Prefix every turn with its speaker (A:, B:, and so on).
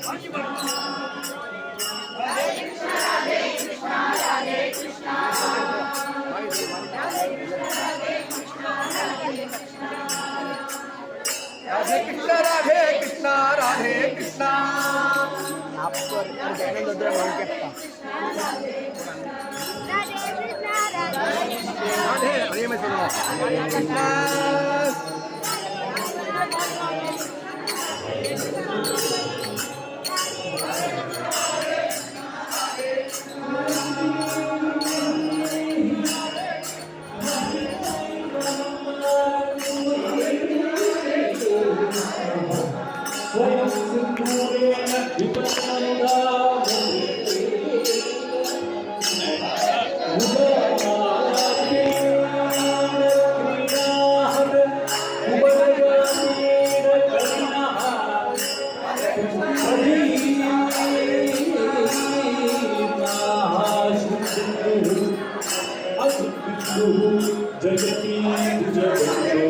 A: राधे कृष्णा राधे कृष्णा
B: आप चैनल उधर बोल के
A: राधे हरे में सुनो कृष्णा
C: जगती जगत